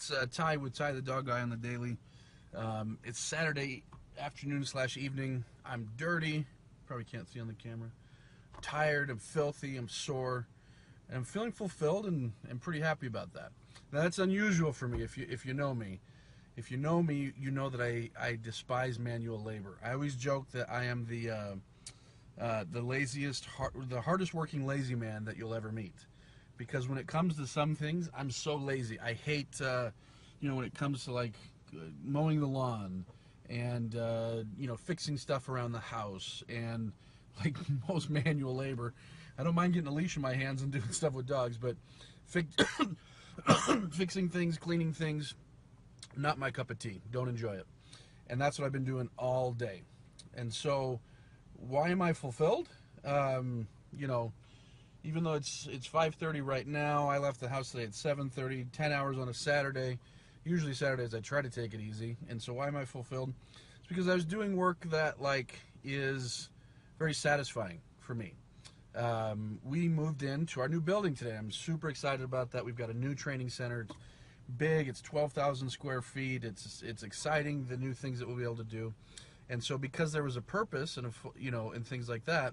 It's Ty with Ty the Dog Guy on the Daily. It's Saturday afternoon / evening. I'm dirty. Probably can't see on the camera. I'm tired. I'm filthy. I'm sore. And I'm feeling fulfilled and pretty happy about that. Now, that's unusual for me if you know me. If you know me, you know that I despise manual labor. I always joke that I am the laziest, the hardest working lazy man that you'll ever meet. Because when it comes to some things, I'm so lazy. I hate, when it comes to like mowing the lawn and, fixing stuff around the house and like most manual labor. I don't mind getting a leash in my hands and doing stuff with dogs, but fixing things, cleaning things, not my cup of tea. Don't enjoy it. And that's what I've been doing all day. And so, why am I fulfilled? Even though it's 5:30 right now, I left the house today at 7:30, 10 hours on a Saturday. Usually Saturdays I try to take it easy. And so why am I fulfilled? It's because I was doing work that is very satisfying for me. We moved into our new building today. I'm super excited about that. We've got a new training center. It's big. It's 12,000 square feet. It's exciting, the new things that we'll be able to do. And so because there was a purpose and and things like that,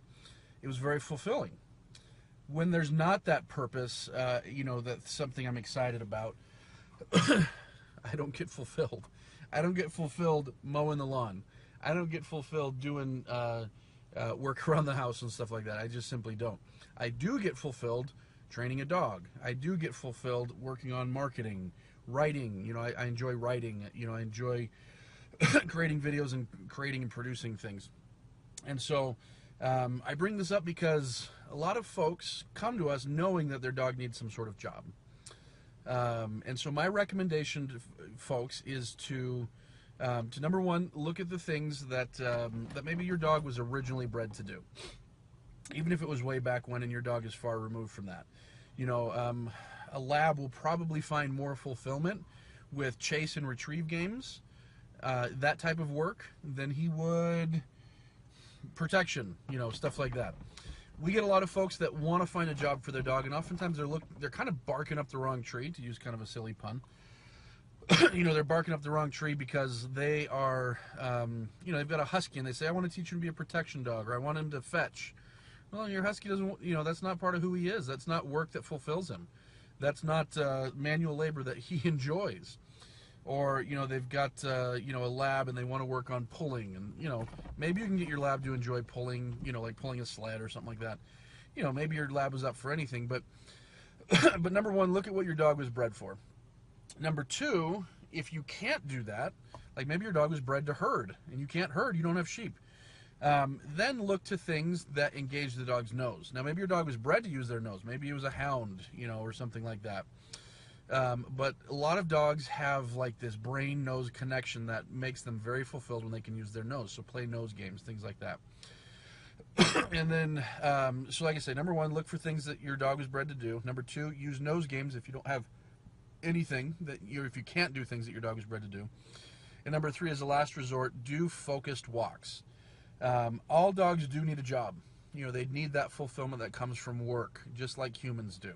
it was very fulfilling. When there's not that purpose, that's something I'm excited about, I don't get fulfilled. I don't get fulfilled mowing the lawn. I don't get fulfilled doing work around the house and stuff like that. I just simply don't. I do get fulfilled training a dog. I do get fulfilled working on marketing, writing. I enjoy writing. I enjoy creating videos and creating and producing things. And so I bring this up because a lot of folks come to us knowing that their dog needs some sort of job. And so my recommendation to folks is to number one, look at the things that maybe your dog was originally bred to do. Even if it was way back when and your dog is far removed from that. A lab will probably find more fulfillment with chase and retrieve games, that type of work, than he would protection, stuff like that. We get a lot of folks that want to find a job for their dog, and oftentimes they're kind of barking up the wrong tree, to use kind of a silly pun. They're barking up the wrong tree because they are, they've got a husky and they say, I want to teach him to be a protection dog, or I want him to fetch. Well, your husky doesn't, that's not part of who he is. That's not work that fulfills him. That's not manual labor that he enjoys. Or, they've got, a lab and they want to work on pulling. And, maybe you can get your lab to enjoy pulling, like pulling a sled or something like that. Maybe your lab is up for anything. But, but number one, look at what your dog was bred for. Number two, if you can't do that, like maybe your dog was bred to herd. And you can't herd, you don't have sheep. Then look to things that engage the dog's nose. Now, maybe your dog was bred to use their nose. Maybe it was a hound, or something like that. But a lot of dogs have like this brain-nose connection that makes them very fulfilled when they can use their nose. So play nose games, things like that. And then, so like I say, number one, look for things that your dog was bred to do. Number two, use nose games if you don't have anything if you can't do things that your dog was bred to do. And number three, as a last resort, do focused walks. All dogs do need a job. They need that fulfillment that comes from work, just like humans do.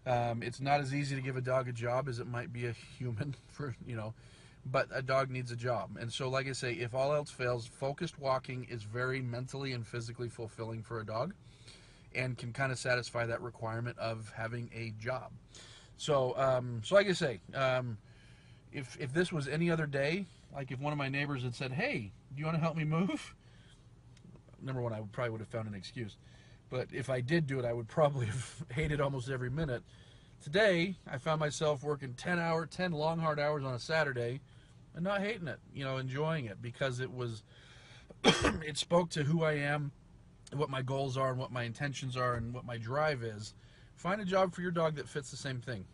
It's not as easy to give a dog a job as it might be a human, but a dog needs a job. And so, like I say, if all else fails, focused walking is very mentally and physically fulfilling for a dog and can kind of satisfy that requirement of having a job. So, like I say, if this was any other day, like if one of my neighbors had said, hey, do you want to help me move? Number one, I probably would have found an excuse. But if I did do it, I would probably have hated almost every minute. Today, I found myself working 10 long, hard hours on a Saturday and not hating it, enjoying it, because it was, it spoke to who I am, and what my goals are, and what my intentions are, and what my drive is. Find a job for your dog that fits the same thing.